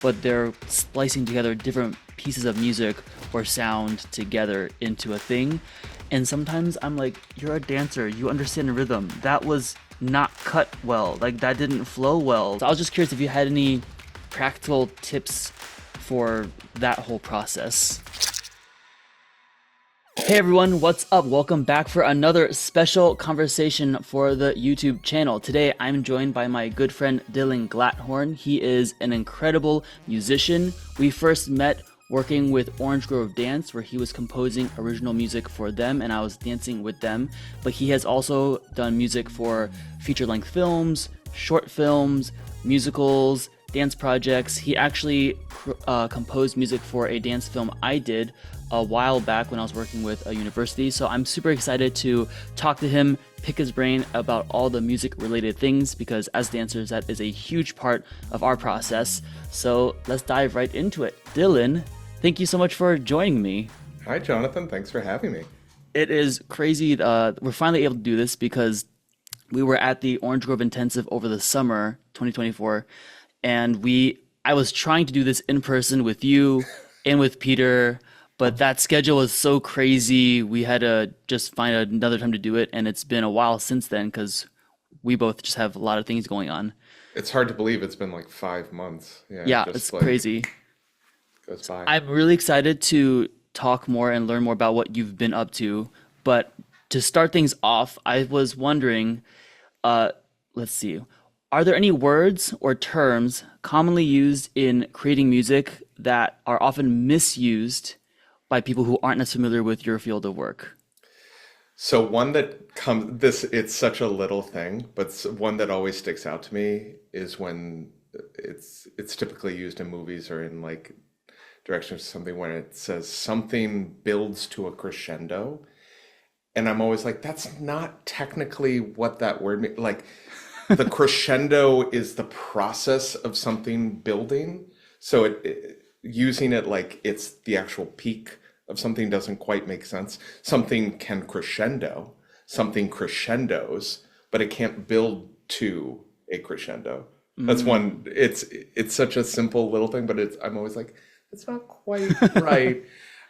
but they're splicing together different pieces of music or sound together into a thing. And sometimes I'm like, you're a dancer, you understand rhythm. That was not cut well. Like that didn't flow well. So I was just curious if you had any practical tips for that whole process. Hey everyone, what's up? Welcome back for another special conversation for the YouTube channel. Today I'm joined by my good friend Dylan Glatthorn. He is an incredible musician. We first met working with Orange Grove Dance, where he was composing original music for them and I was dancing with them. But he has also done music for feature-length films, short films, musicals, dance projects. He actually composed music for a dance film I did a while back when I was working with a university. So I'm super excited to talk to him, pick his brain about all the music related things, because as dancers, that is a huge part of our process. So let's dive right into it. Dylan, thank you so much for joining me. Hi, Jonathan. Thanks for having me. It is crazy. We're finally able to do this because we were at the Orange Grove Intensive over the summer 2024, and I was trying to do this in person with you and with Peter, but that schedule was so crazy. We had to just find another time to do it, and it's been a while since then because we both just have a lot of things going on. It's hard to believe it's been like 5 months. Yeah, it Yeah, it's just like crazy. goes by. I'm really excited to talk more and learn more about what you've been up to. But to start things off, I was wondering, uh, let's see, are there any words or terms commonly used in creating music that are often misused by people who aren't as familiar with your field of work? So one that comes this it's such a little thing, but one that always sticks out to me is when it's typically used in movies or in like directions or something when it says something builds to a crescendo. And I'm always like, that's not technically what that word means. Like the crescendo is the process of something building. So using it like it's the actual peak of something doesn't quite make sense. Something can crescendo, something crescendos, but it can't build to a crescendo. That's Mm, one. It's such a simple little thing, but I'm always like, it's not quite right.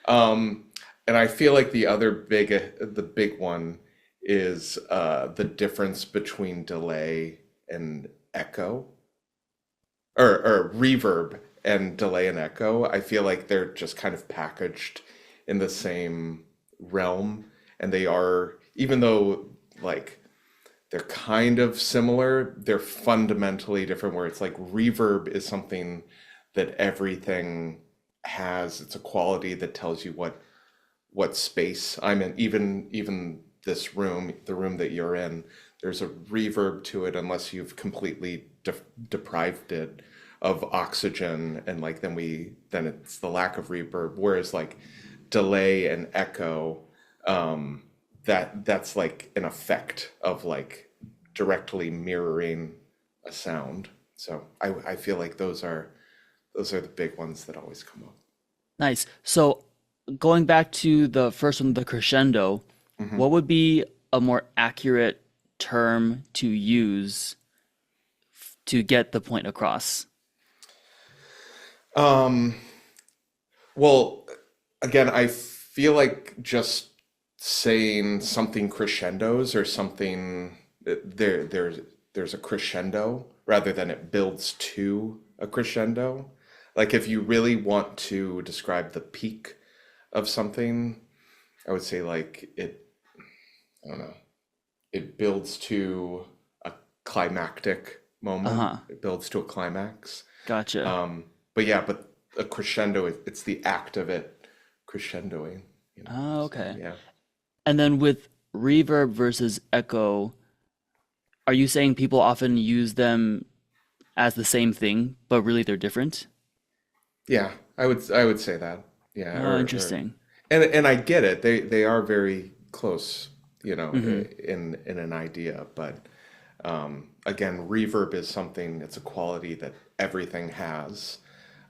Um, and I feel like the big one is the difference between delay and echo, or reverb and delay and echo. I feel like they're just kind of packaged in the same realm, and they are, even though like they're kind of similar, they're fundamentally different. Where it's like reverb is something that everything has. It's a quality that tells you what space I'm in. Even this room, the room that you're in, there's a reverb to it unless you've completely deprived it of oxygen, and like then it's the lack of reverb. Whereas like delay and echo, that's like an effect of like directly mirroring a sound. So I feel like those are the big ones that always come up. nice. So going back to the first one, the crescendo, Mhm. what would be a more accurate term to use to get the point across? Um, well, again, I feel like just saying something crescendos or something there's a crescendo rather than it builds to a crescendo. Like if you really want to describe the peak of something, I would say like I don't know, it builds to a climactic moment. Uh-huh. It builds to a climax. Gotcha. But yeah, but a crescendo, it's the act of it crescendoing, Oh, So okay. yeah. And then with reverb versus echo, are you saying people often use them as the same thing, but really they're different? Yeah, I would say that. Yeah, Oh, or interesting. and I get it. They are very close, Hmm. in an idea, but again, reverb is something, it's a quality that everything has.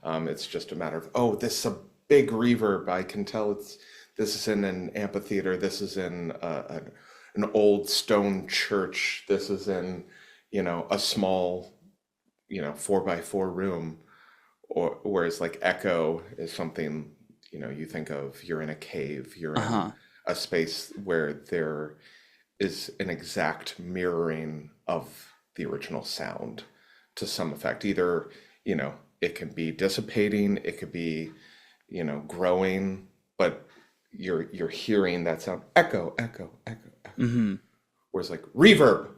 It's just a matter of, oh, this is a big reverb. I can tell this is in an amphitheater. This is in an old stone church. This is in, a small, 4x4 room. or whereas like echo is something, you think of, you're in a cave, you're in Uh-huh. a space where there is an exact mirroring of the original sound to some effect. Either, it can be dissipating, it could be, growing, but you're hearing that sound echo, echo, echo, echo. Mm-hmm. Whereas like reverb,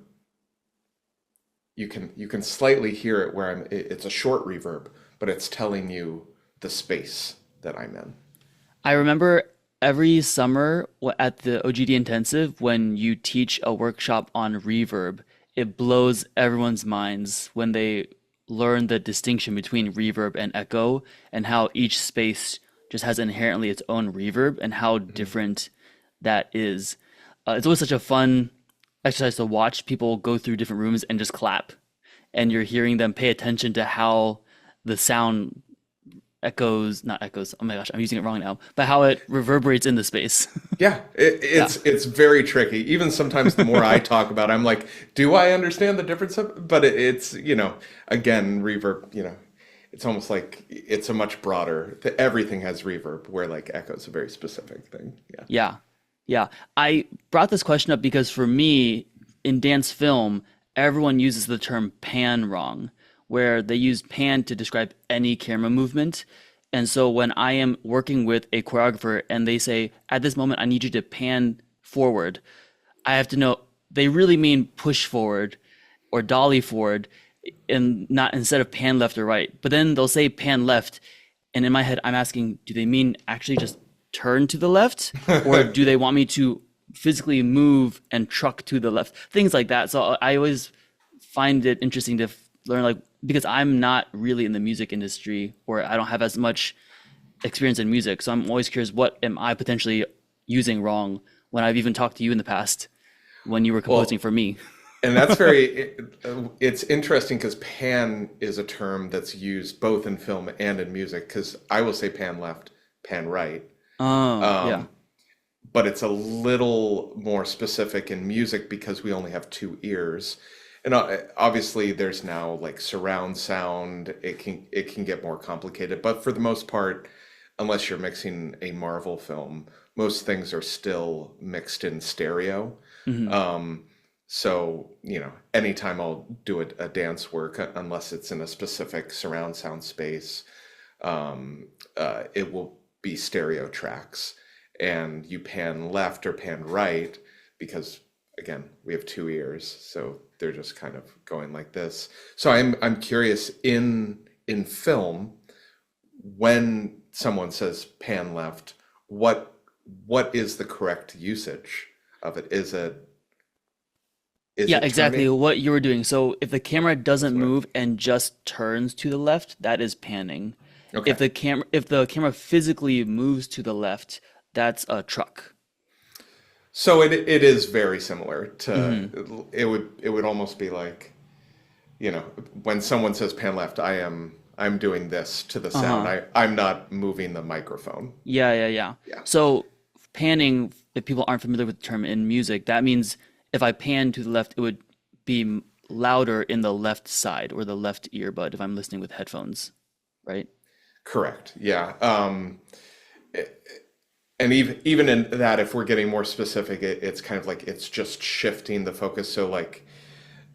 you can slightly hear it where it's a short reverb, but it's telling you the space that I'm in. I remember every summer at the OGD intensive when you teach a workshop on reverb, it blows everyone's minds when they learn the distinction between reverb and echo and how each space just has inherently its own reverb and how Mhm. different that is. It's always such a fun exercise to watch people go through different rooms and just clap, and you're hearing them pay attention to how the sound echoes, not echoes. Oh my gosh, I'm using it wrong now. But how it reverberates in the space. Yeah, Yeah. it's very tricky. Even sometimes the more I talk about it, I'm like, do I understand the difference of, but it's, again, reverb, it's almost like it's a much broader, everything has reverb, where like echo is a very specific thing. Yeah. Yeah. Yeah. I brought this question up because for me, in dance film, everyone uses the term pan wrong, where they use pan to describe any camera movement. And so when I am working with a choreographer and they say, at this moment, I need you to pan forward, I have to know they really mean push forward or dolly forward and not instead of pan left or right. But then they'll say pan left. And in my head, I'm asking, do they mean actually just turn to the left? Or do they want me to physically move and truck to the left? Things like that. So I always find it interesting to learn, like, because I'm not really in the music industry or I don't have as much experience in music. So I'm always curious, what am I potentially using wrong when I've even talked to you in the past when you were composing Well, for me? and it's interesting because pan is a term that's used both in film and in music, because I will say pan left, pan right. Oh, yeah. Um, but it's a little more specific in music because we only have two ears. And obviously there's now like surround sound. It can get more complicated, but for the most part, unless you're mixing a Marvel film, most things are still mixed in stereo. Hmm. Um, so, anytime I'll do a dance work, unless it's in a specific surround sound space, it will be stereo tracks. And you pan left or pan right because, again, we have two ears, so they're just kind of going like this. So I'm curious in film, when someone says pan left, what what is the correct usage of it? Is Yeah, it exactly turning? what you were doing. So if the camera That's doesn't what I move think. and just turns to the left, that is panning. Okay. If the camera physically moves to the left, that's a truck. So it is very similar to, Hmm. it would almost be like, when someone says pan left, I'm doing this to the sound. Uh-huh. I'm not moving the microphone. Yeah, yeah, yeah. Yeah. So panning, if people aren't familiar with the term in music, that means if I pan to the left, it would be louder in the left side or the left earbud if I'm listening with headphones, right? Correct. Yeah. And even in that, if we're getting more specific, it's kind of like it's just shifting the focus. So like,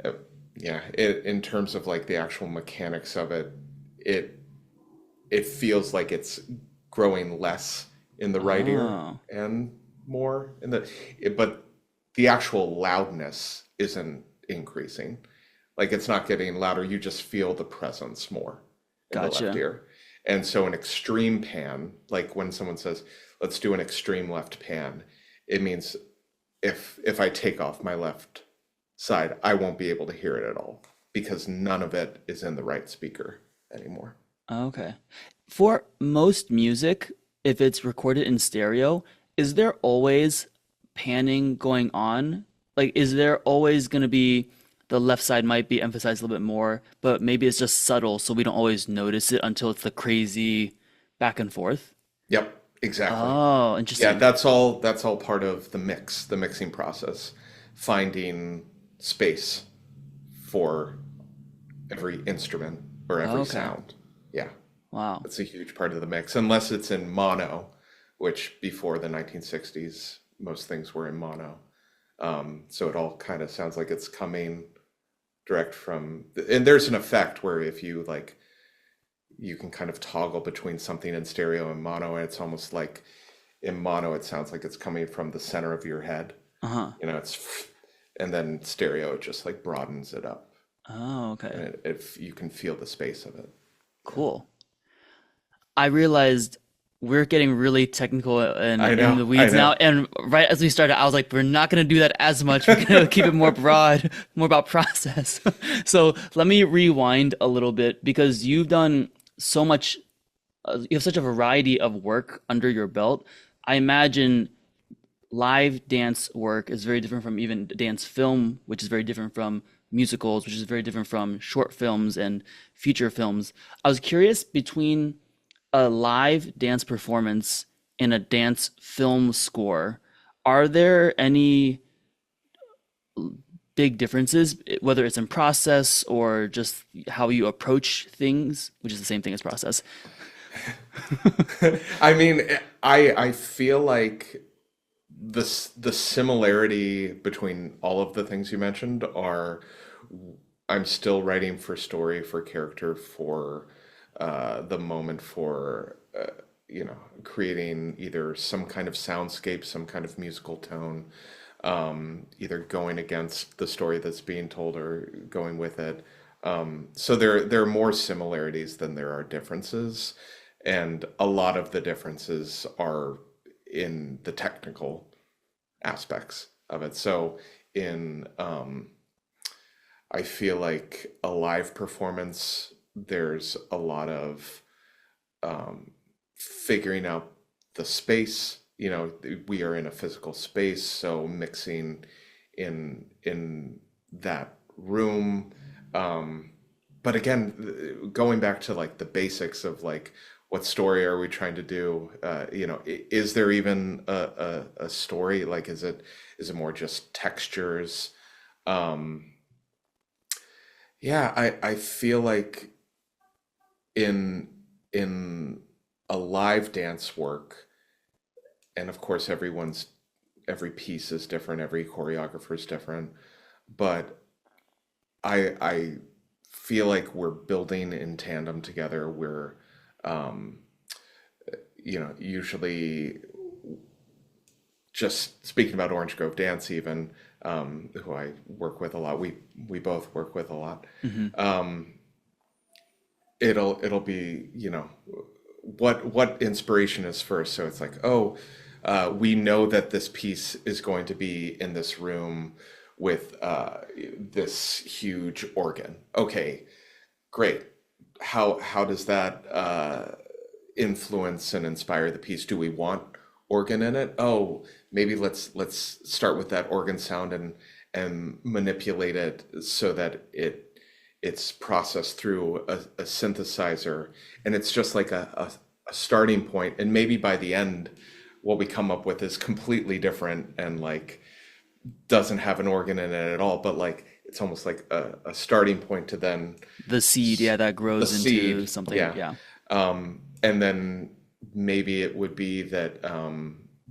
uh, yeah, in terms of like the actual mechanics of it, it it feels like it's growing less in the right ear Oh, and more in but the actual loudness isn't increasing. Like it's not getting louder. You just feel the presence more in the left gotcha. ear. And so an extreme pan, like when someone says, let's do an extreme left pan, it means if I take off my left side, I won't be able to hear it at all because none of it is in the right speaker anymore. Okay. For most music, if it's recorded in stereo, is there always panning going on? Like, is there always going to be the left side might be emphasized a little bit more, but maybe it's just subtle, so we don't always notice it until it's the crazy back and forth? Yep, exactly. Oh, Yeah, interesting. that's all part of the mixing process, finding space for every instrument or every Okay. sound. Yeah. Wow. That's a huge part of the mix, unless it's in mono, which before the 1960s, most things were in mono. So it all kind of sounds like it's coming direct from, and there's an effect where if you like, you can kind of toggle between something in stereo and mono, and it's almost like in mono, it sounds like it's coming from the center of your head. Uh-huh. You know, and then stereo, it just like broadens it up, Oh, and okay. if you can feel the space of it. Yeah. Cool. I realized we're getting really technical and I in know, the I weeds now. know. And right as we started, I was like, we're not going to do that as much. We're going to keep it more broad, more about process. So let me rewind a little bit because you've done so much, you have such a variety of work under your belt. I imagine live dance work is very different from even dance film, which is very different from musicals, which is very different from short films and feature films. I was curious between a live dance performance and a dance film score, are there any big differences, whether it's in process or just how you approach things, which is the same thing as process? I mean, I feel like the similarity between all of the things you mentioned are I'm still writing for story, for character, for the moment, for creating either some kind of soundscape, some kind of musical tone, either going against the story that's being told or going with it. So there are more similarities than there are differences, and a lot of the differences are in the technical aspects of it. So in I feel like a live performance, there's a lot of figuring out the space. You know, we are in a physical space, so mixing in that room. But again, going back to like the basics of like what story are we trying to do? Is there even a story? Like, is it more just textures? Um, yeah, I feel like in in a live dance work, and of course every piece is different, every choreographer is different, but I feel like we're building in tandem together. We're um, usually, just speaking about Orange Grove Dance, even who I work with a lot, we both work with a lot. Hmm. Um, it'll be what inspiration is first. So it's like, oh, we know that this piece is going to be in this room with this huge organ. Okay, great. How does that influence and inspire the piece? Do we want organ in it? Oh, maybe let's start with that organ sound and manipulate it so that it's processed through a synthesizer, and it's just like a starting point, and maybe by the end what we come up with is completely different and like doesn't have an organ in it at all, but like it's almost like a starting point to then The seed, yeah, that the grows into seed. something. Yeah. Yeah. And then maybe it would be that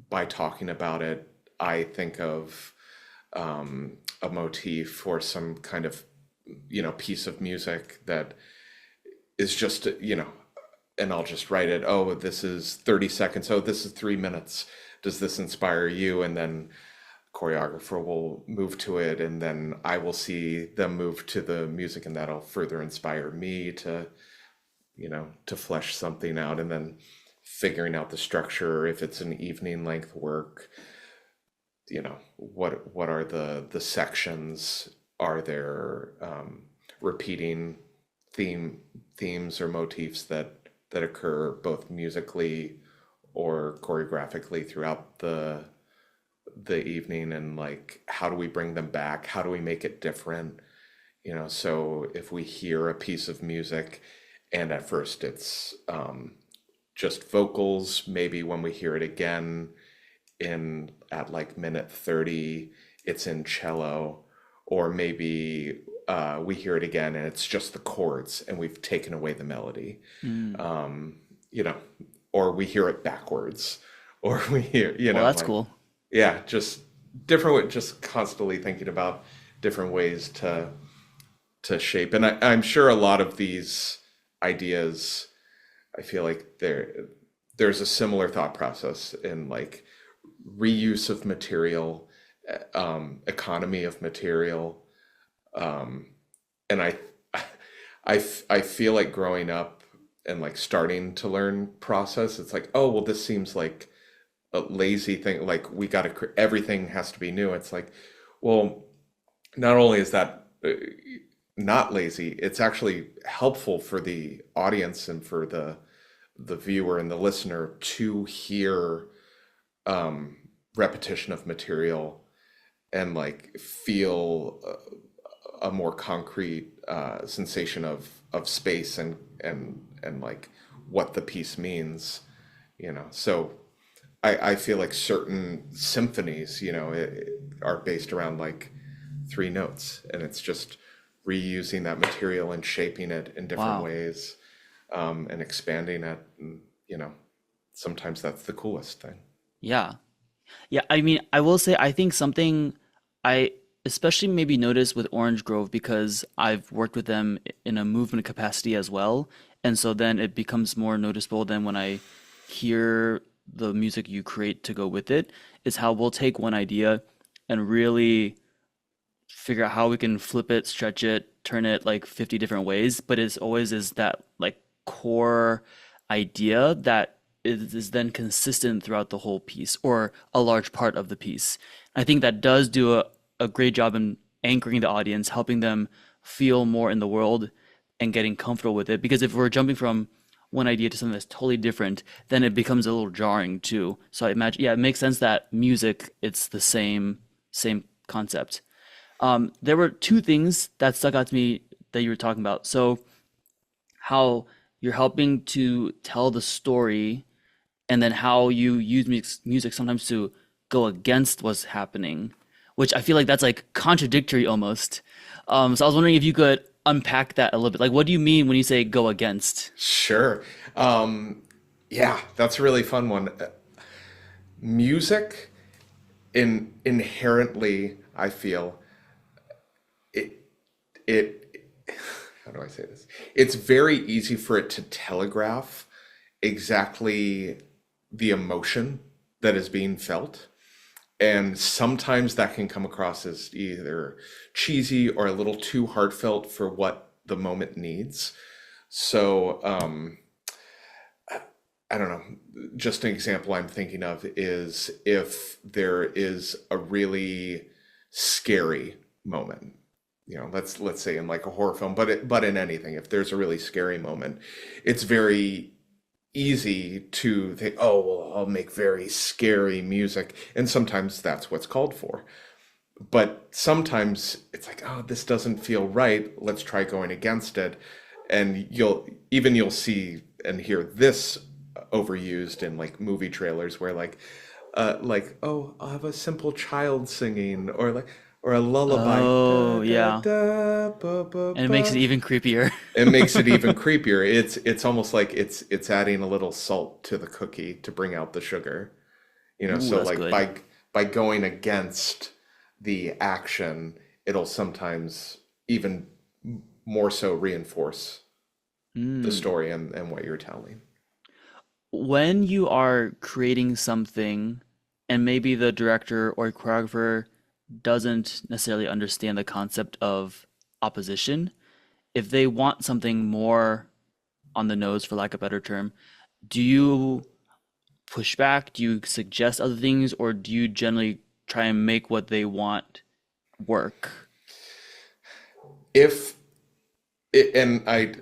by talking about it, I think of a motif or some kind of, piece of music that is just, and I'll just write it. Oh, this is 30 seconds. Oh, this is 3 minutes. Does this inspire you? And then choreographer will move to it, and then I will see them move to the music, and that'll further inspire me to flesh something out, and then figuring out the structure. If it's an evening length work, what are the sections? Are there repeating themes or motifs that occur both musically or choreographically throughout the evening, and like how do we bring them back? How do we make it different? So if we hear a piece of music and at first it's just vocals, maybe when we hear it again in at like minute 30 it's in cello, or maybe we hear it again and it's just the chords and we've taken away the melody. Mm. You know, or we hear it backwards, or we hear, you Well, know, that's like, cool. yeah, just different, just constantly thinking about different ways to shape. And I'm sure a lot of these ideas, I feel like there's a similar thought process in like reuse of material, economy of material. And I feel like growing up and like starting to learn process, it's like, oh, well, this seems like a lazy thing. Like we got to, everything has to be new. It's like, well, not only is that not lazy, it's actually helpful for the audience and for the viewer and the listener to hear repetition of material and like feel a more concrete sensation of space and like what the piece means, you know. So I feel like certain symphonies, you know, are based around like three notes, and it's just reusing that material and shaping it in different Wow. ways, and expanding it. And, you know, sometimes that's the coolest thing. Yeah. Yeah, I mean, I will say I think something I especially maybe noticed with Orange Grove because I've worked with them in a movement capacity as well. And so then it becomes more noticeable than when I hear the music you create to go with it, is how we'll take one idea and really figure out how we can flip it, stretch it, turn it like 50 different ways, but it's always is that like core idea that is then consistent throughout the whole piece or a large part of the piece. I think that does do a great job in anchoring the audience, helping them feel more in the world and getting comfortable with it. Because if we're jumping from one idea to something that's totally different, then it becomes a little jarring too. So I imagine, yeah, it makes sense that music, it's the same concept. There were two things that stuck out to me that you were talking about. So, how you're helping to tell the story, and then how you use music sometimes to go against what's happening, which I feel like that's like contradictory almost. So, I was wondering if you could unpack that a little bit. Like, what do you mean when you say go against? Sure. Yeah, that's a really fun one. Music inherently, I feel it it how do I say this? It's very easy for it to telegraph exactly the emotion that is being felt. And sometimes that can come across as either cheesy or a little too heartfelt for what the moment needs. So, I don't know. Just an example I'm thinking of is if there is a really scary moment, you know, let's say in like a horror film, but in anything, if there's a really scary moment, it's very easy to think, oh, well, I'll make very scary music, and sometimes that's what's called for. But sometimes it's like, oh, this doesn't feel right. Let's try going against it, and you'll see and hear this overused in like movie trailers where like, oh, I'll have a simple child singing, or like, or a lullaby, da Oh, da yeah. da ba ba And it makes it ba. even creepier. It makes it even creepier. It's almost like it's adding a little salt to the cookie to bring out the sugar. You know, Ooh, so that's like good. by going against the action, it'll sometimes even more so reinforce the Hmm. story and what you're telling. When you are creating something and maybe the director or choreographer doesn't necessarily understand the concept of opposition, if they want something more on the nose, for lack of a better term, do you push back? Do you suggest other things, or do you generally try and make what they want work? If it, and I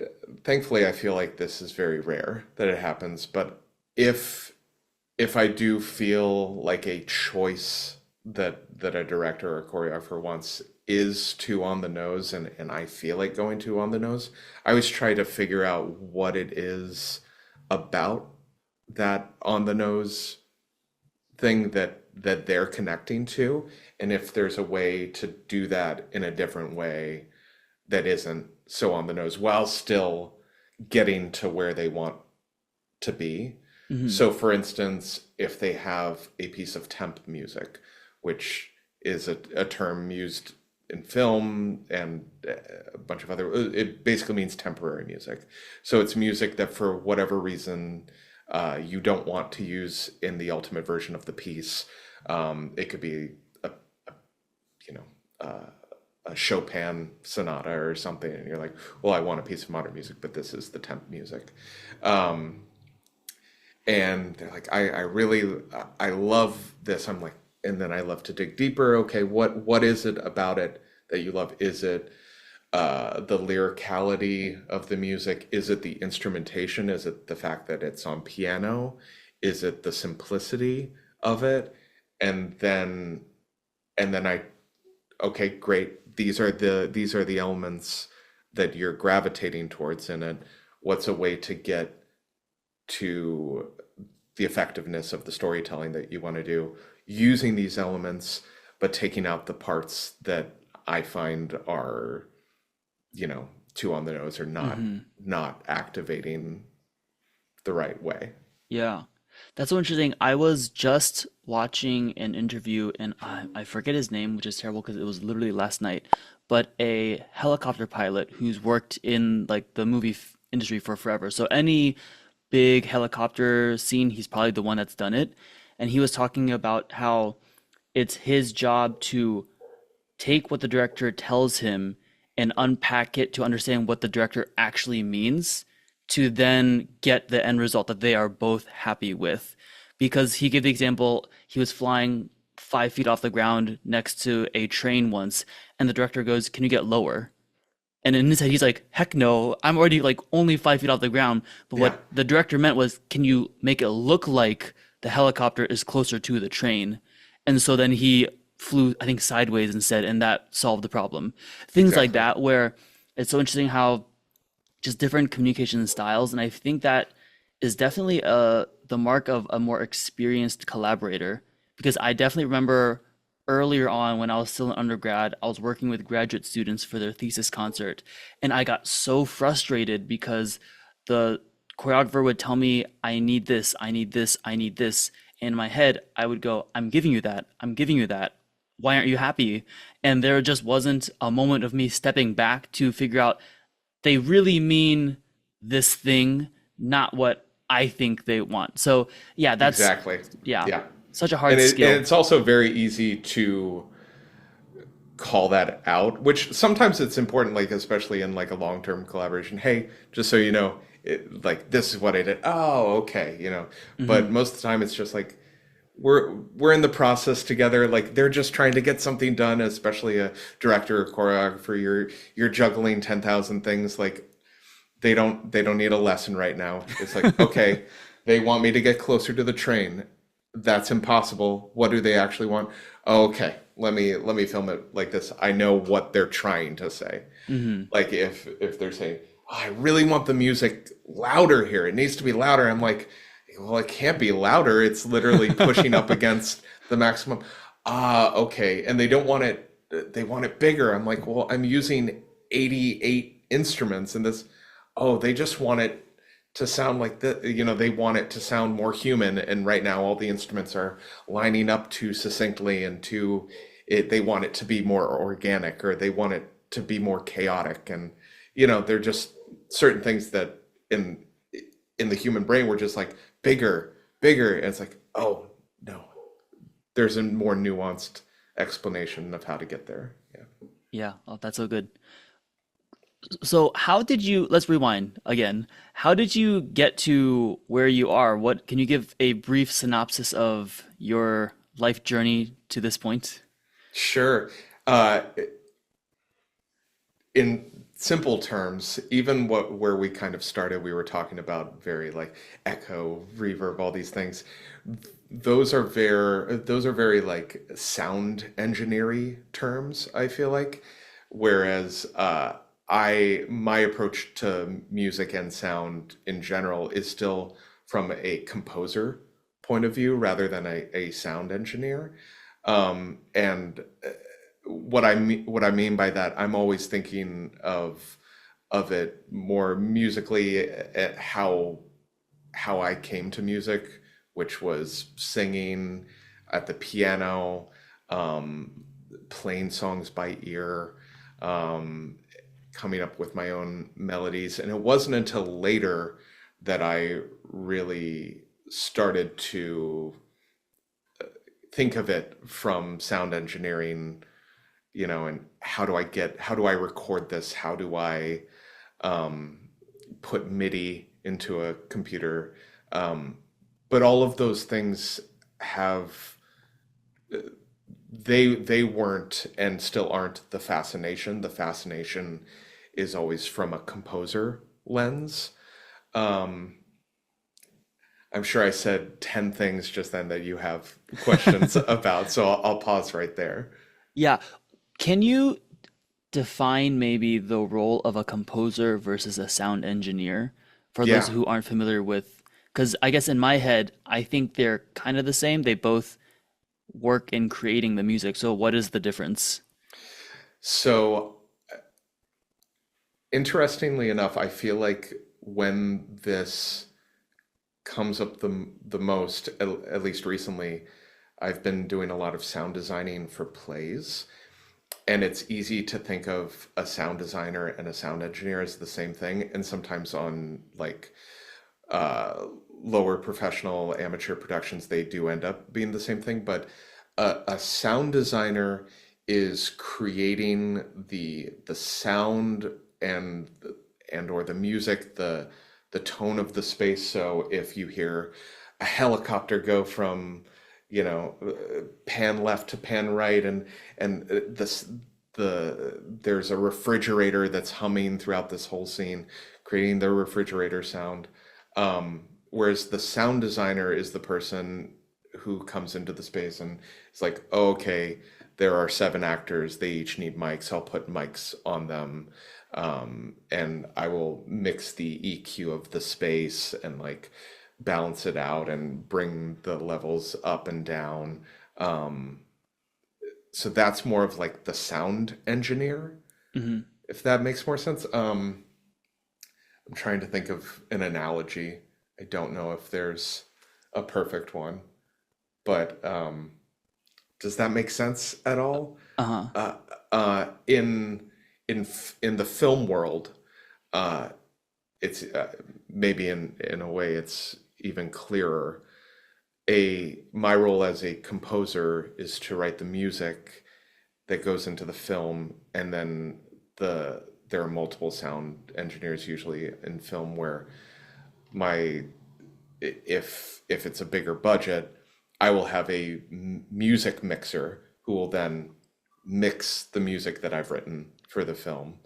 thankfully I feel like this is very rare that it happens, but if if I do feel like a choice that a director or choreographer wants is too on the nose, and I feel like going too on the nose, I always try to figure out what it is about that on the nose thing that they're connecting to, and if there's a way to do that in a different way, that isn't so on the nose while still getting to where they want to be. Hmm. So, for instance, if they have a piece of temp music, which is a term used in film and a bunch of other, it basically means temporary music. So it's music that for whatever reason you don't want to use in the ultimate version of the piece. It could be a, you know, a Chopin sonata or something, and you're like, well, I want a piece of modern music, but this is the temp music. Um, and they're like, I really, I love this. I'm like, and then I love to dig deeper. Okay, what is it about it that you love? Is it the lyricality of the music? Is it the instrumentation? Is it the fact that it's on piano? Is it the simplicity of it? And then I, okay, great. These are the elements that you're gravitating towards in it. What's a way to get to the effectiveness of the storytelling that you want to do using these elements, but taking out the parts that I find are, too on the nose or Hmm. not activating the right way. Yeah. That's so interesting. I was just watching an interview, and I forget his name, which is terrible because it was literally last night, but a helicopter pilot who's worked in like the movie industry for forever. So any big helicopter scene, he's probably the one that's done it. And he was talking about how it's his job to take what the director tells him and unpack it to understand what the director actually means to then get the end result that they are both happy with. Because he gave the example, he was flying 5 feet off the ground next to a train once, and the director goes, "Can you get lower?" And in his head, he's like, "Heck no, I'm already like only 5 feet off the ground." But Yeah, what the director meant was, "Can you make it look like the helicopter is closer to the train?" And so then he flew, I think, sideways instead, and that solved the problem. Things like exactly. that, where it's so interesting how just different communication styles, and I think that is definitely the mark of a more experienced collaborator. Because I definitely remember earlier on when I was still an undergrad, I was working with graduate students for their thesis concert, and I got so frustrated because the choreographer would tell me, "I need this, I need this, I need this." And in my head, I would go, "I'm giving you that, I'm giving you that. Why aren't you happy?" And there just wasn't a moment of me stepping back to figure out they really mean this thing, not what I think they want. So yeah, that's Exactly. yeah, Yeah. such a And hard and skill. it's also very easy to call that out, which sometimes it's important, like especially in like a long-term collaboration. Hey, just so you know, like this is what I did. Oh, okay, Hmm. But most of the time, it's just like we're in the process together. Like they're just trying to get something done, especially a director or choreographer. You're juggling 10,000 things. Like they don't need a lesson right now. It's like, okay, they want me to get closer to the train. That's impossible. What do they actually want? Oh, okay, let me film it like this. I know what they're trying to say. Hmm. Like if they're saying, oh, I really want the music louder here. It needs to be louder. I'm like, well, it can't be louder. It's literally pushing up against the maximum. Ah, okay. And they don't want it, they want it bigger. I'm like, well, I'm using 88 instruments in this. Oh, they just want it to sound like they want it to sound more human. And right now, all the instruments are lining up too succinctly and too, they want it to be more organic or they want it to be more chaotic. And, they're just certain things that in the human brain, we're just like bigger, bigger. And it's like, oh, no, there's a more nuanced explanation of how to get there. Yeah. Yeah, oh, that's so good. So how did you, let's rewind again. How did you get to where you are? What, can you give a brief synopsis of your life journey to this point? Sure. Uh, in simple terms, even where we kind of started, we were talking about very like echo, reverb, all these things. Those are very like sound engineering terms, I feel like. Whereas I my approach to music and sound in general is still from a composer point of view rather than a sound engineer. And what I mean by that, I'm always thinking of it more musically, at how I came to music, which was singing at the piano, playing songs by ear, um, coming up with my own melodies. And it wasn't until later that I really started to think of it from sound engineering, and how do I record this? How do I put MIDI into a computer? But all of those things have they weren't and still aren't the fascination. The fascination is always from a composer lens. Um, I'm sure I said 10 things just then that you have questions about, so I'll pause right there. Yeah. Can you define maybe the role of a composer versus a sound engineer for those Yeah. who aren't familiar with? Because I guess in my head, I think they're kind of the same. They both work in creating the music. So what is the difference? So interestingly enough, I feel like when this comes up the most, at least recently, I've been doing a lot of sound designing for plays, and it's easy to think of a sound designer and a sound engineer as the same thing, and sometimes on like uh, lower professional amateur productions, they do end up being the same thing. But a sound designer is creating the sound and or the music, the tone of the space. So if you hear a helicopter go from, pan left to pan right, and this there's a refrigerator that's humming throughout this whole scene, creating the refrigerator sound. Whereas the sound designer is the person who comes into the space and it's like, oh, okay, there are 7 actors. They each need mics. I'll put mics on them. And I will mix the EQ of the space and like balance it out and bring the levels up and down. Um, so that's more of like the sound engineer, Hmm. if that makes more sense. I'm trying to think of an analogy. I don't know if there's a perfect one, but does that make sense at all? Uh-huh. Uh, in in the film world, uh, it's maybe in a way it's even clearer. A My role as a composer is to write the music that goes into the film, and then there are multiple sound engineers usually in film where my if it's a bigger budget, I will have a music mixer who will then mix the music that I've written for the film.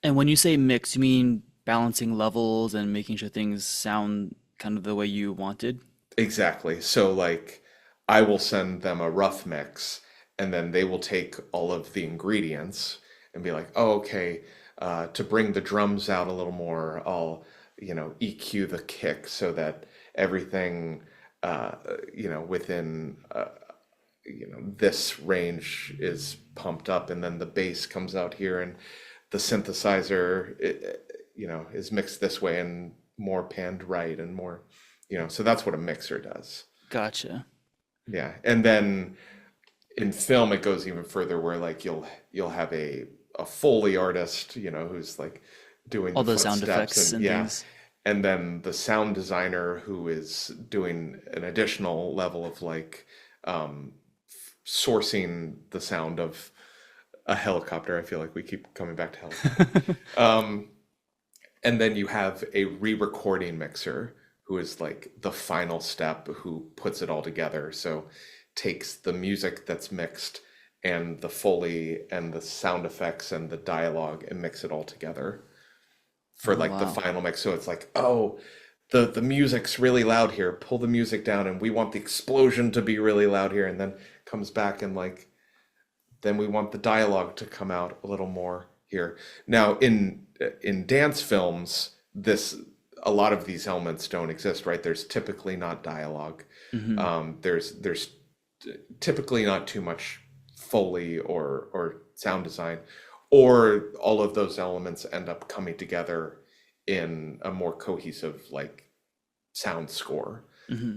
And when you say mix, you mean balancing levels and making sure things sound kind of the way you wanted? Exactly. So like I will send them a rough mix and then they will take all of the ingredients and be like, oh, okay, to bring the drums out a little more, I'll, EQ the kick so that everything, uh, within, this range is pumped up, and then the bass comes out here, and the synthesizer, is mixed this way and more panned right and more, so that's what a mixer does. Gotcha. Yeah. And then in film it goes even further where like you'll have a Foley artist, who's like doing All the those sound footsteps, effects and and yeah. things. And then the sound designer who is doing an additional level of like um sourcing the sound of a helicopter. I feel like we keep coming back to helicopter. Um, and then you have a re-recording mixer who is like the final step, who puts it all together. So takes the music that's mixed and the Foley and the sound effects and the dialogue and mix it all together for Oh, like the wow. final mix. So it's like, oh, the music's really loud here. Pull the music down, and we want the explosion to be really loud here, and then comes back and like then we want the dialogue to come out a little more here. Now, in dance films, this a lot of these elements don't exist, right? There's typically not dialogue. Hmm. There's typically not too much Foley or sound design, or all of those elements end up coming together in a more cohesive like sound score, Hmm.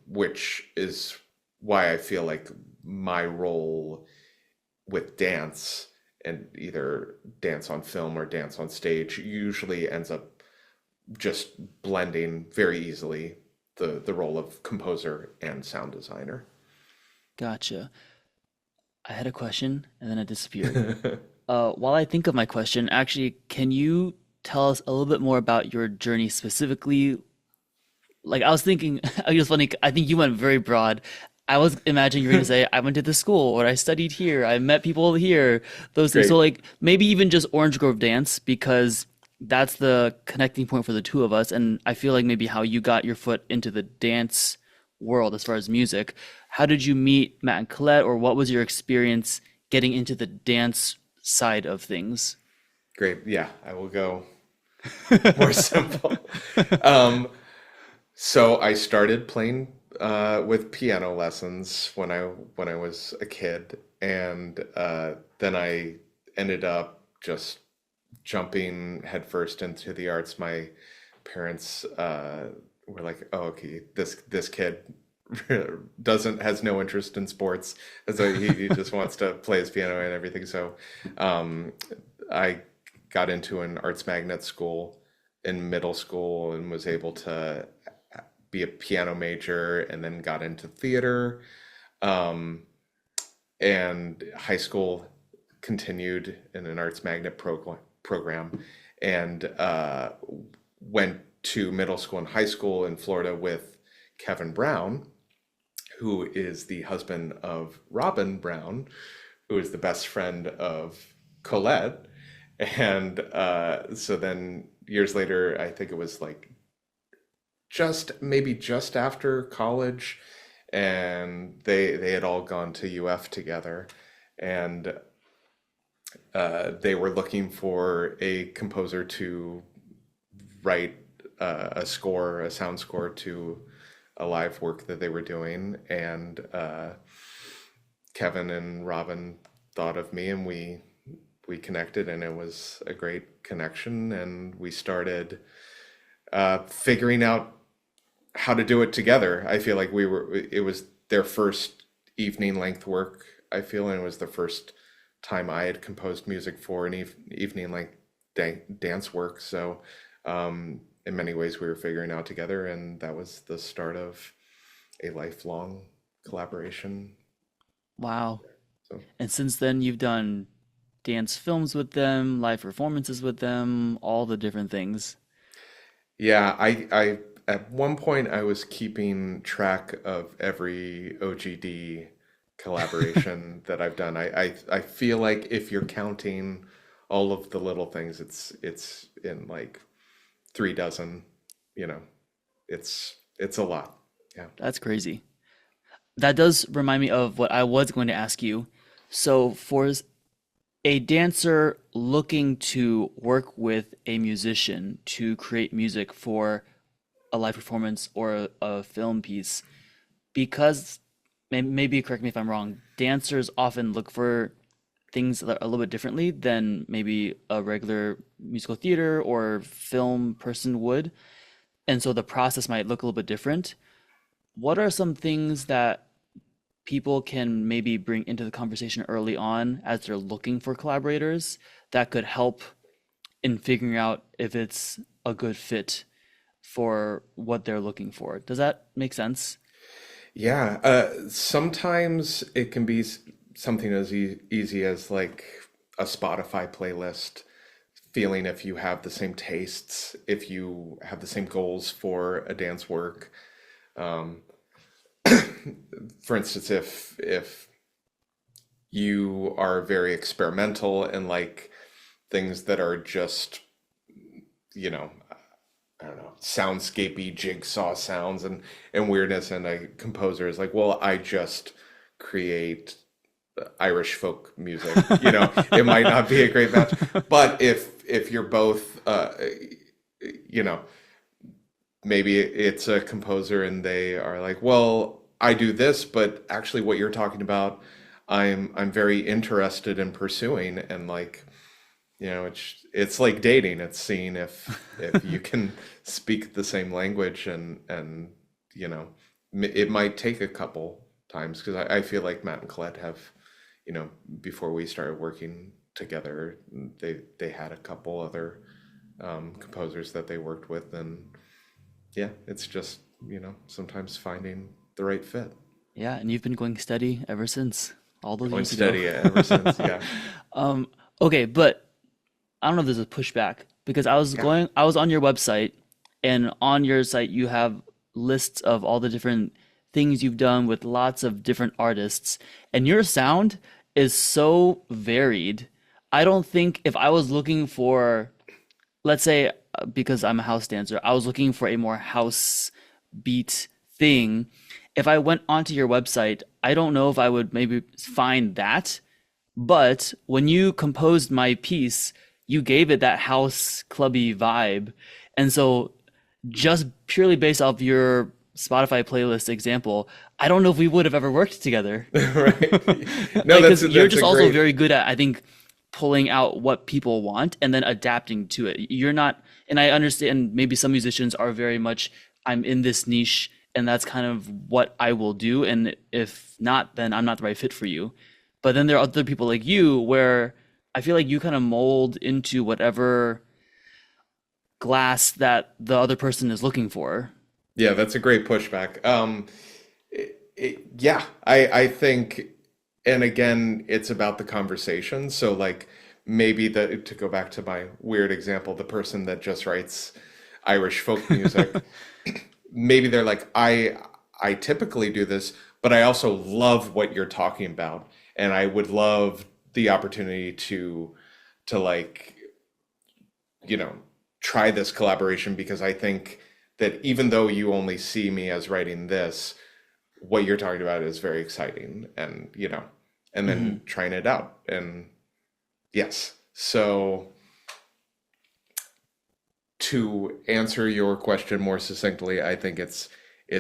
which is why I feel like my role with dance, and either dance on film or dance on stage, usually ends up just blending very easily the role of composer and sound designer. Gotcha. I had a question and then it disappeared. While I think of my question, actually, can you tell us a little bit more about your journey specifically? Like, I was thinking, it was funny, I think you went very broad. I was imagining you were going to say, I went to this school or I studied here, I met people here, those things. So, Great. like, maybe even just Orange Grove Dance, because that's the connecting point for the two of us. And I feel like maybe how you got your foot into the dance world as far as music. How did you meet Matt and Colette, or what was your experience getting into the dance side of things? Great. Yeah, I will go more simple. Um, so I started playing with piano lessons when I was a kid, and then I ended up just jumping headfirst into the arts. My parents were like, "Oh, okay, this kid doesn't has no interest in sports, and so he just wants to play his piano and everything." So um, I got into an arts magnet school in middle school and was able to be a piano major, and then got into theater. Um, and high school continued in an arts magnet program, and went to middle school and high school in Florida with Kevin Brown, who is the husband of Robin Brown, who is the best friend of Colette. And so then years later, I think it was like just after college, and they had all gone to UF together, and they were looking for a composer to write a score, a sound score to a live work that they were doing, and Kevin and Robin thought of me, and we connected, and it was a great connection, and we started figuring out how to do it together. I feel like it was their first evening length work, I feel, and it was the first time I had composed music for an evening length dance work. So, in many ways, we were figuring out together, and that was the start of a lifelong collaboration. Wow. So, And since then, you've done dance films with them, live performances with them, all the different things. yeah, I at one point I was keeping track of every OGD collaboration that I've done. I feel like if you're counting all of the little things, it's in like 3 dozen, you know, it's a lot. Yeah. That's crazy. That does remind me of what I was going to ask you. So, for a dancer looking to work with a musician to create music for a live performance or a film piece, because maybe correct me if I'm wrong, dancers often look for things that are a little bit differently than maybe a regular musical theater or film person would. And so the process might look a little bit different. What are some things that people can maybe bring into the conversation early on as they're looking for collaborators that could help in figuring out if it's a good fit for what they're looking for? Does that make sense? Yeah, sometimes it can be something as easy as like a Spotify playlist, feeling if you have the same tastes, if you have the same goals for a dance work. Um, for instance, if you are very experimental and like things that are just, you know, I don't know, soundscapey jigsaw sounds and weirdness, and a composer is like, well, I just create Irish folk music. You know, it might not be a great match, but if you're both, you know, maybe it's a composer and they are like, well, I do this, but actually what you're talking about, I'm very interested in pursuing. And like, it's like dating. It's seeing if you can speak the same language, and you know it might take a couple times, because I feel like Matt and Colette have, before we started working together, they had a couple other composers that they worked with, and yeah, it's just, sometimes finding the right fit. Yeah, and you've been going steady ever since all those Going years ago. steady ever since, yeah. Um, okay, but I don't know if there's a pushback because Yeah. I was on your website, and on your site you have lists of all the different things you've done with lots of different artists, and your sound is so varied. I don't think if I was looking for, let's say, because I'm a house dancer, I was looking for a more house beat thing. If I went onto your website, I don't know if I would maybe find that. But when you composed my piece, you gave it that house clubby vibe. And so, just purely based off your Spotify playlist example, I don't know if we would have ever worked together. Right. No, Like, that's because you're that's just a also great. very good at, I think, pulling out what people want and then adapting to it. You're not, and I understand maybe some musicians are very much, I'm in this niche and that's kind of what I will do. And if not, then I'm not the right fit for you. But then there are other people like you where I feel like you kind of mold into whatever glass that the other person is looking for. Yeah, that's a great pushback. Yeah, I think, and again, it's about the conversation. So like, maybe to go back to my weird example, the person that just writes Irish folk music, maybe they're like, I typically do this, but I also love what you're talking about, and I would love the opportunity to like, you know, try this collaboration, because I think that even though you only see me as writing this, what you're talking about is very exciting, and and Hmm. then trying it out. And yes, so to answer your question more succinctly, I think it's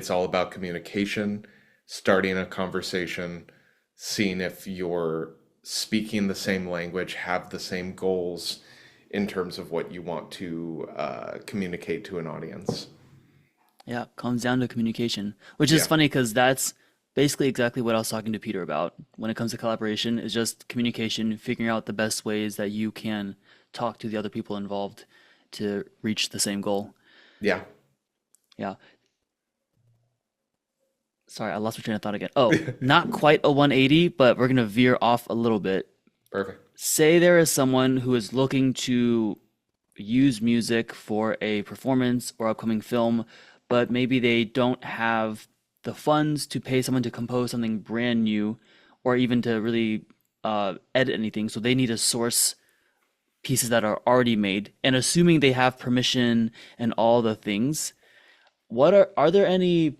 all about communication, starting a conversation, seeing if you're speaking the same language, have the same goals in terms of what you want to communicate to an audience. Yeah, comes down to communication, which is Yeah, funny because that's basically exactly what I was talking to Peter about when it comes to collaboration is just communication, figuring out the best ways that you can talk to the other people involved to reach the same goal. yeah. Yeah. Sorry, I lost my train of thought again. Oh, not quite a 180, but we're gonna veer off a little bit. Perfect. Say there is someone who is looking to use music for a performance or upcoming film, but maybe they don't have the funds to pay someone to compose something brand new or even to really edit anything. So they need to source pieces that are already made. And assuming they have permission and all the things, are there any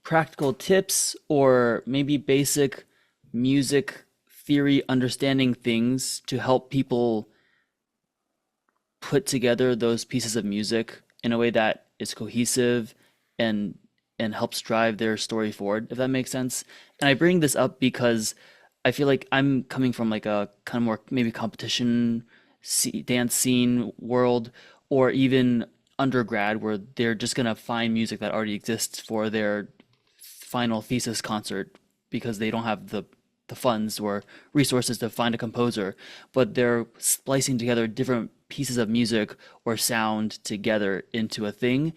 practical tips or maybe basic music theory understanding things to help people put together those pieces of music in a way that is cohesive and helps drive their story forward, if that makes sense. And I bring this up because I feel like I'm coming from like a kind of more maybe competition dance scene world, or even undergrad where they're just gonna find music that already exists for their final thesis concert because they don't have the funds or resources to find a composer, but they're splicing together different pieces of music or sound together into a thing.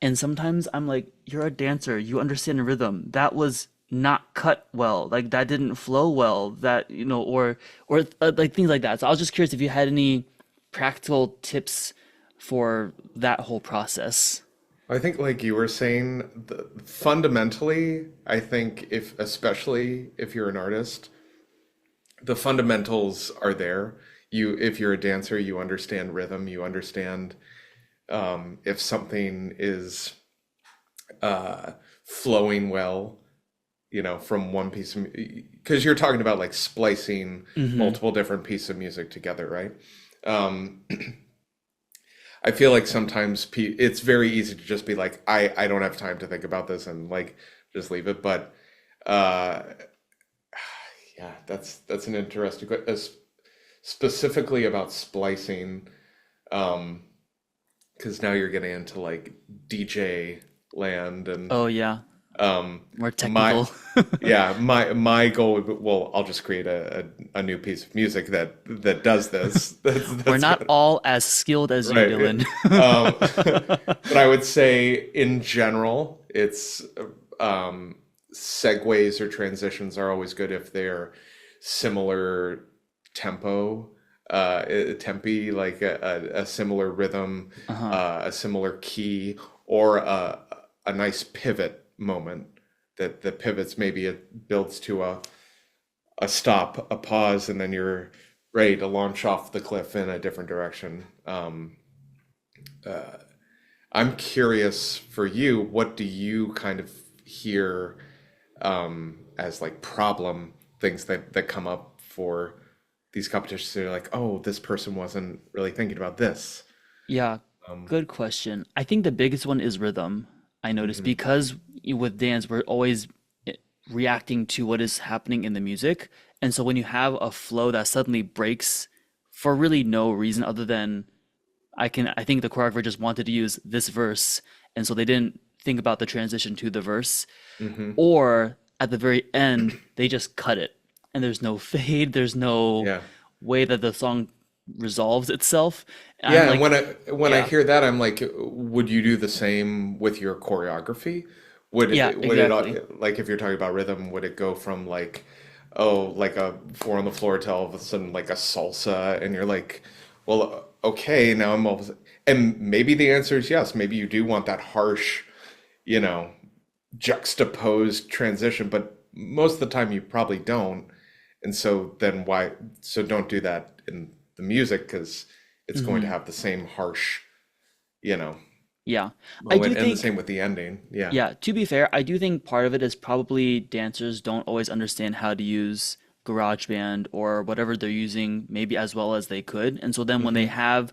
And sometimes I'm like, you're a dancer, you understand rhythm. That was not cut well. Like that didn't flow well. That, or like things like that. So I was just curious if you had any practical tips for that whole process. I think, like you were saying, fundamentally, I think, if especially if you're an artist, the fundamentals are there. If you're a dancer, you understand rhythm, you understand if something is flowing well, from one piece of, because you're talking about like splicing Hmm. multiple different pieces of music together, right? Um, I feel like sometimes it's very easy to just be like, I don't have time to think about this, and like just leave it. But uh, Yeah, that's an interesting specifically about splicing, um, because now you're getting into like DJ land and Oh yeah, um more my technical. yeah, my goal would be, well, I'll just create a new piece of music that does this. We're That's not good. all as skilled as you, Right. Dylan. But I would say in general, it's um, segues or transitions are always good if they're similar tempo, tempi, like a similar rhythm, Uh-huh. a similar key, or a nice pivot moment that pivots. Maybe it builds to a stop, a pause, and then you're ready to launch off the cliff in a different direction. I'm curious for you, what do you kind of hear as like problem things that come up for these competitions? They're like, oh, this person wasn't really thinking about this. Yeah, Um, good question. I think the biggest one is rhythm. I noticed mhm, because with dance, we're always eh, reacting to what is happening in the music. And so when you have a flow that suddenly breaks for really no reason other than I think the choreographer just wanted to use this verse, and so they didn't think about the transition to the verse. mhm. Or at the very end, they just cut it. And there's no fade, there's no Yeah. way that the song resolves itself. And I'm Yeah, and like, when I yeah, hear that, I'm like, would you do the same with your choreography? Would yeah, exactly. like if you're talking about rhythm, would it go from like, oh, like a four on the floor to all of a sudden like a salsa, and you're like, well, okay, now I'm all, and maybe the answer is yes. Maybe you do want that harsh, you know, juxtaposed transition, but most of the time you probably don't. And so then why? So don't do that in the music because it's going to Hmm. have the same harsh, you know, Yeah. I do moment, and the same think, with the ending. Yeah. yeah, to be fair, I do think part of it is probably dancers don't always understand how to use GarageBand or whatever they're using, maybe as well as they could. And so then when they Hmm. have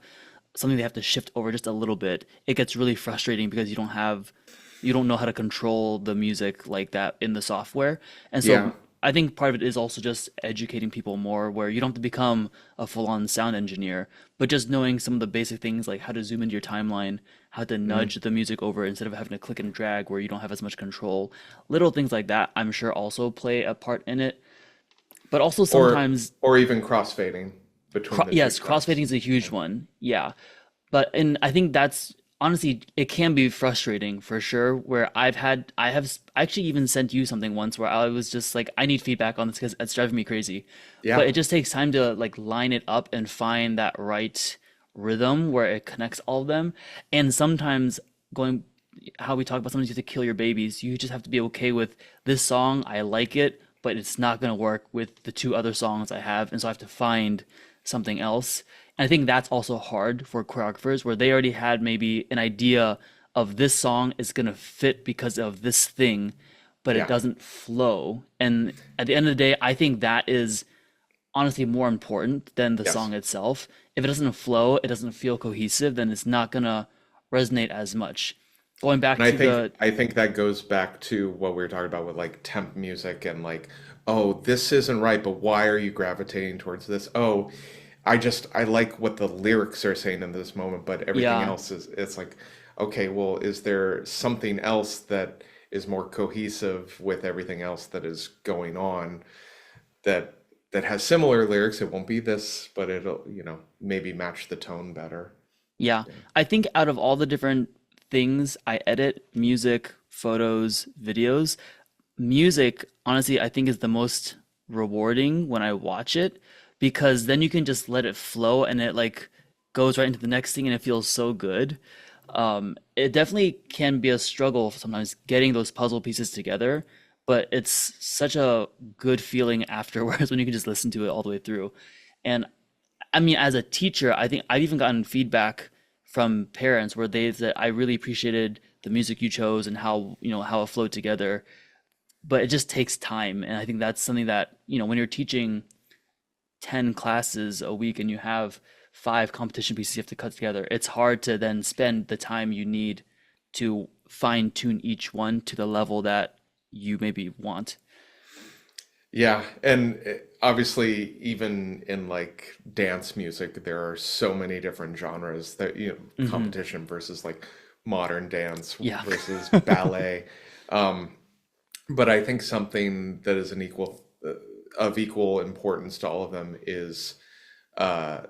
something they have to shift over just a little bit, it gets really frustrating because you don't know how to control the music like that in the software. And Yeah. so I think part of it is also just educating people more where you don't have to become a full-on sound engineer, but just knowing some of the basic things like how to zoom into your timeline, how to Mhm. nudge the music over instead of having to click and drag where you don't have as much control. Little things like that, I'm sure also play a part in it. But also sometimes, Or even crossfading between the two yes, tracks. crossfading is a huge Yeah. one. Yeah. But and I think that's honestly it can be frustrating for sure where I have I actually even sent you something once where I was just like I need feedback on this because it's driving me crazy. But Yeah. it just takes time to like line it up and find that right rhythm where it connects all of them. And sometimes going how we talk about sometimes you have to kill your babies. You just have to be okay with this song, I like it, but it's not going to work with the two other songs I have, and so I have to find something else. And I think that's also hard for choreographers where they already had maybe an idea of this song is going to fit because of this thing, but it Yeah. doesn't flow. And at the end of the day, I think that is honestly more important than the Yes. song itself. If it doesn't flow, it doesn't feel cohesive, then it's not gonna resonate as much. Going back And to the I think that goes back to what we were talking about with like temp music and like, oh, this isn't right, but why are you gravitating towards this? Oh, I like what the lyrics are saying in this moment, but everything yeah, else is it's like, okay, well, is there something else that is more cohesive with everything else that is going on that has similar lyrics? It won't be this, but it'll, maybe match the tone better. yeah. Yeah. I think out of all the different things I edit, music, photos, videos, music, honestly, I think is the most rewarding when I watch it because then you can just let it flow and it like goes right into the next thing and it feels so good. It definitely can be a struggle sometimes getting those puzzle pieces together, but it's such a good feeling afterwards when you can just listen to it all the way through. And I mean, as a teacher, I think I've even gotten feedback from parents where they said, I really appreciated the music you chose and how, how it flowed together, but it just takes time. And I think that's something that, when you're teaching 10 classes a week and you have five competition pieces you have to cut together, it's hard to then spend the time you need to fine tune each one to the level that you maybe want. Yeah, and obviously, even in like dance music, there are so many different genres that, Hmm. competition versus like modern dance Yeah. versus ballet. Um, but I think something that is of equal importance to all of them is uh,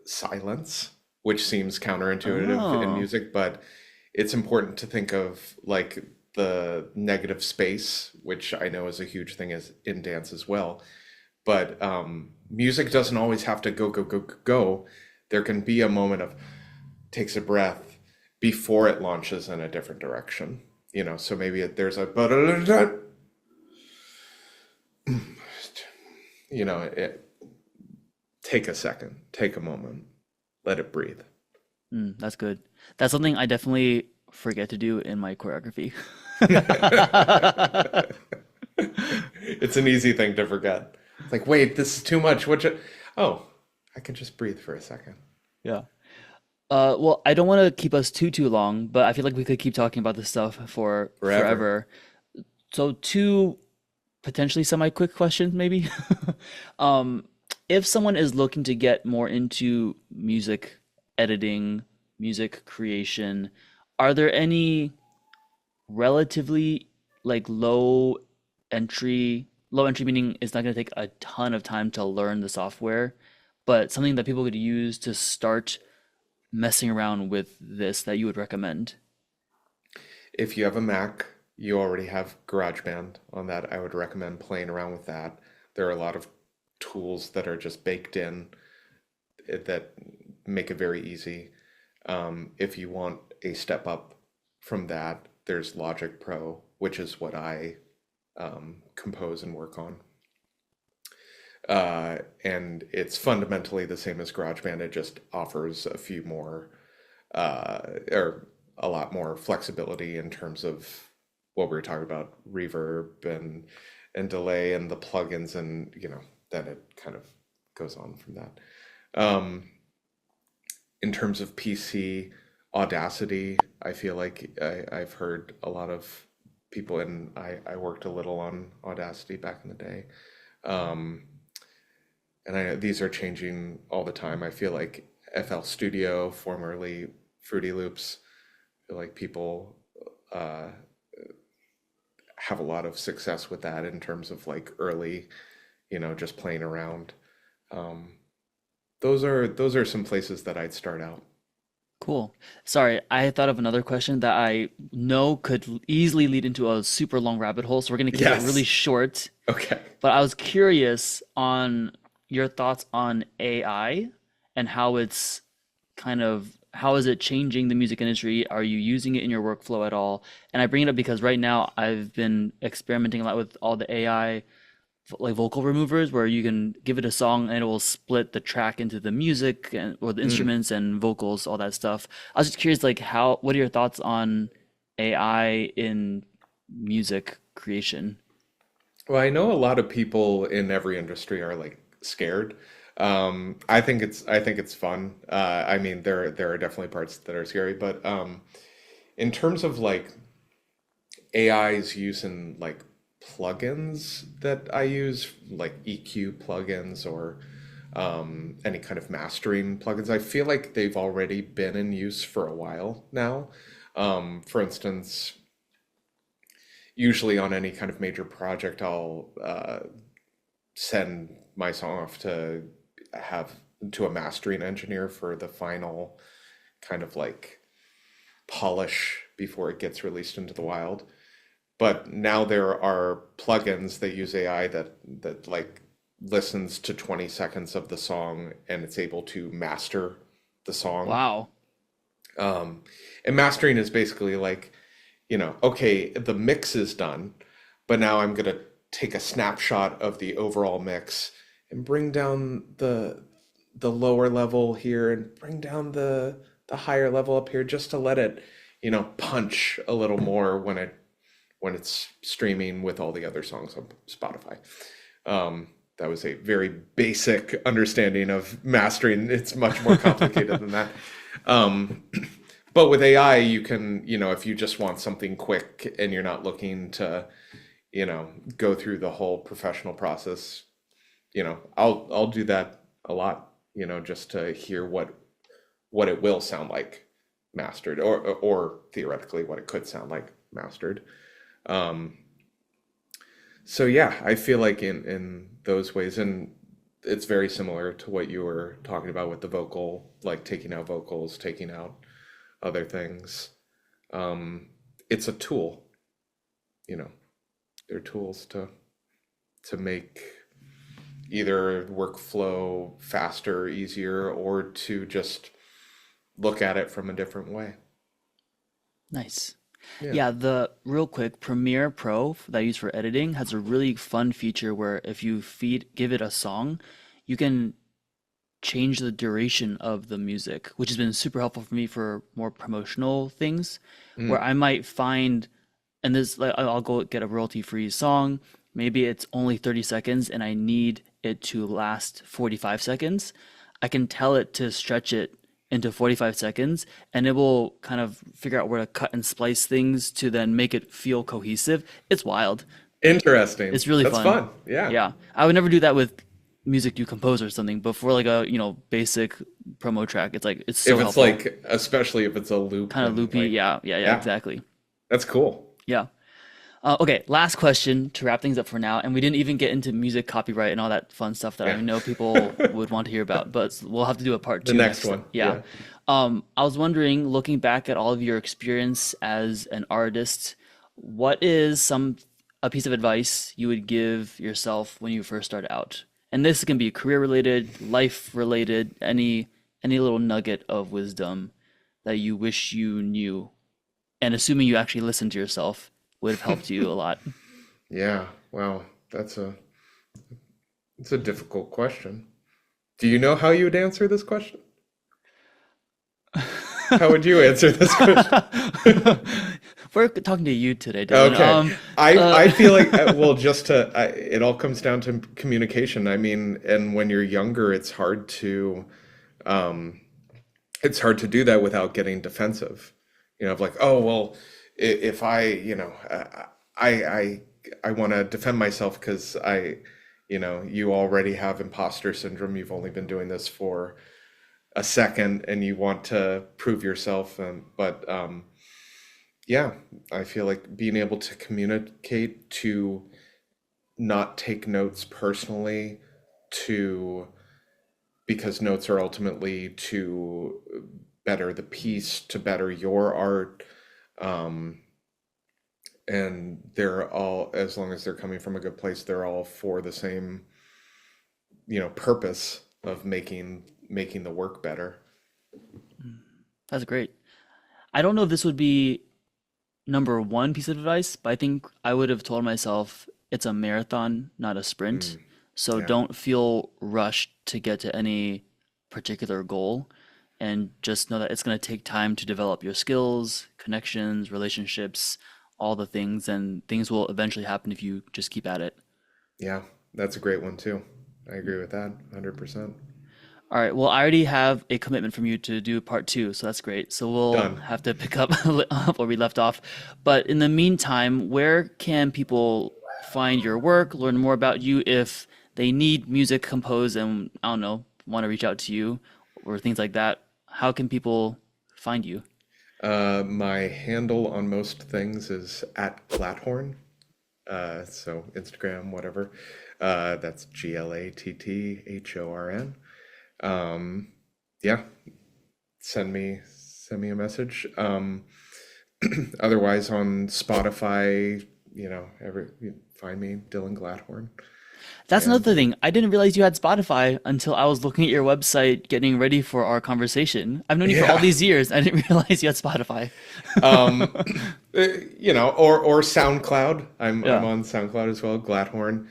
silence, which seems counterintuitive in Oh, music, but it's important to think of like the negative space, which I know is a huge thing as in dance as well. But music doesn't always have to go, go, go, go, go. There can be a moment of takes a breath before it launches in a different direction. So maybe there's a, it, take a second, take a moment, let it breathe. that's good. That's something I definitely forget to do in my choreography. It's an easy thing to forget. It's like, wait, this is too much. Oh, I can just breathe for a second. Yeah. Well, I don't want to keep us too long, but I feel like we could keep talking about this stuff for Forever. forever. So two potentially semi-quick questions, maybe. Um, if someone is looking to get more into music editing, music creation, are there any relatively like low entry meaning it's not going to take a ton of time to learn the software, but something that people could use to start messing around with this that you would recommend? If you have a Mac, you already have GarageBand on that. I would recommend playing around with that. There are a lot of tools that are just baked in that make it very easy. If you want a step up from that, there's Logic Pro, which is what I compose and work on. And it's fundamentally the same as GarageBand. It just offers a few more, or a lot more flexibility in terms of what we were talking about, reverb and delay and the plugins, and then it kind of goes on from that. Um, in terms of PC, Audacity, I feel like I've heard a lot of people, and I worked a little on Audacity back in the day. Um, and these are changing all the time. I feel like FL Studio, formerly Fruity Loops, I feel like people uh, have a lot of success with that in terms of like early, just playing around. Um, those are some places that I'd start out. Cool. Sorry, I thought of another question that I know could easily lead into a super long rabbit hole, so we're going to keep it really Yes. short. Okay. But I was curious on your thoughts on AI and how it's how is it changing the music industry? Are you using it in your workflow at all? And I bring it up because right now I've been experimenting a lot with all the AI like vocal removers where you can give it a song and it will split the track into the music and or the Mm. instruments and vocals, all that stuff. I was just curious, like what are your thoughts on AI in music creation? Well, I know a lot of people in every industry are like scared. I think it's fun. I mean, there are definitely parts that are scary, but in terms of like AI's use in like plugins that I use, like EQ plugins or any kind of mastering plugins, I feel like they've already been in use for a while now. For instance, usually on any kind of major project, I'll send my song off have to a mastering engineer for the final kind of like polish before it gets released into the wild. But now there are plugins that use AI that like listens to 20 seconds of the song and it's able to master the song. Wow. Um, and mastering is basically like, okay, the mix is done, but now I'm gonna take a snapshot of the overall mix and bring down the lower level here and bring down the higher level up here just to let it, punch a little more when it's streaming with all the other songs on Spotify. That was a very basic understanding of mastering. It's much more complicated than that. Um, but with AI, you can, if you just want something quick and you're not looking to, go through the whole professional process. I'll do that a lot, just to hear what it will sound like mastered, or theoretically what it could sound like mastered. Um, so yeah, I feel like in those ways, and it's very similar to what you were talking about with the vocal, like taking out vocals, taking out other things. Um, it's a tool, you know. They're tools to make either workflow faster, easier, or to just look at it from a different way. Nice. Yeah. Yeah, the real quick Premiere Pro that I use for editing has a really fun feature where if you give it a song, you can change the duration of the music, which has been super helpful for me for more promotional things, where Mm. I might find, and this, like, I'll go get a royalty-free song. Maybe it's only 30 seconds and I need it to last 45 seconds. I can tell it to stretch it into 45 seconds and it will kind of figure out where to cut and splice things to then make it feel cohesive. It's wild. Interesting. It's really That's fun. fun. Yeah. Yeah. I would never do that with music you compose or something, but for like a, basic promo track, it's like it's so If it's helpful. like, especially if it's a loop Kind of and loopy. like, Yeah, yeah, yeah, yeah, exactly. that's cool. Yeah. Okay, last question to wrap things up for now. And we didn't even get into music copyright and all that fun stuff that Yeah. I know people would want to hear about, but we'll have to do a part The two next next. one. Yeah. Yeah. I was wondering, looking back at all of your experience as an artist, what is a piece of advice you would give yourself when you first started out? And this can be career related, life related, any little nugget of wisdom that you wish you knew, and assuming you actually listened to yourself would have helped you a lot. Yeah. Wow. That's a it's a difficult question. Do you know how you would answer this question? How would you answer this question? We're talking to you today, Dylan. Okay. I feel like, Uh, well, it all comes down to communication. I mean, and when you're younger, um, it's hard to do that without getting defensive. Of like, oh, well, if I, I, I, I want to defend myself because you already have imposter syndrome. You've only been doing this for a second and you want to prove yourself. But yeah, I feel like being able to communicate, to not take notes personally, to because notes are ultimately to better the piece, to better your art. Um, and they're all, as long as they're coming from a good place, they're all for the same, purpose of making the work better. that's great. I don't know if this would be number one piece of advice, but I think I would have told myself it's a marathon, not a sprint. Mm, So yeah, don't feel rushed to get to any particular goal, and just know that it's going to take time to develop your skills, connections, relationships, all the things, and things will eventually happen if you just keep at it. yeah, that's a great one too. I agree with that 100%. All right. Well, I already have a commitment from you to do part two, so that's great. So we'll Done. have to pick up where we left off. But in the meantime, where can people find your work, learn more about you if they need music composed and, I don't know, want to reach out to you or things like that? How can people find you? My handle on most things is at Glatthorn. So Instagram, whatever. That's Glatthorn. Um, yeah, send me a message. Otherwise on Spotify, find me, Dylan Glatthorn. That's And another thing. I didn't realize you had Spotify until I was looking at your website getting ready for our conversation. I've known you for all yeah, these years. I didn't realize you had Spotify. um, or SoundCloud. I'm Yeah. on SoundCloud as well, Glatthorn.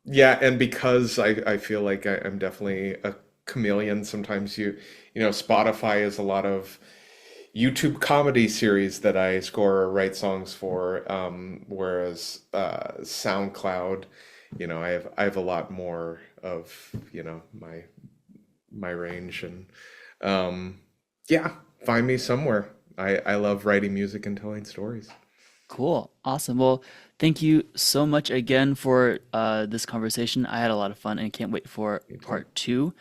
Yeah, and because I feel like I'm definitely a chameleon. Sometimes Spotify is a lot of YouTube comedy series that I score or write songs for, whereas SoundCloud, I have a lot more of my range, and yeah, find me somewhere. I love writing music and telling stories. Cool. Awesome. Well, thank you so much again for this conversation. I had a lot of fun and can't wait for You too. part two.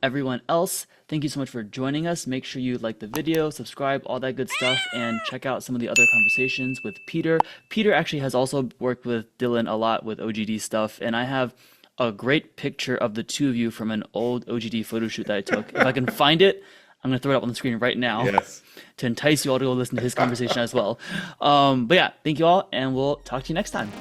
Everyone else, thank you so much for joining us. Make sure you like the video, subscribe, all that good stuff, and check out some of the other conversations with Peter. Peter actually has also worked with Dylan a lot with OGD stuff, and I have a great picture of the two of you from an old OGD photo shoot that I took. If I can find it, I'm going to throw it up on the screen right now Yes. to entice you all to go listen to his conversation as well. But yeah, thank you all, and we'll talk to you next time.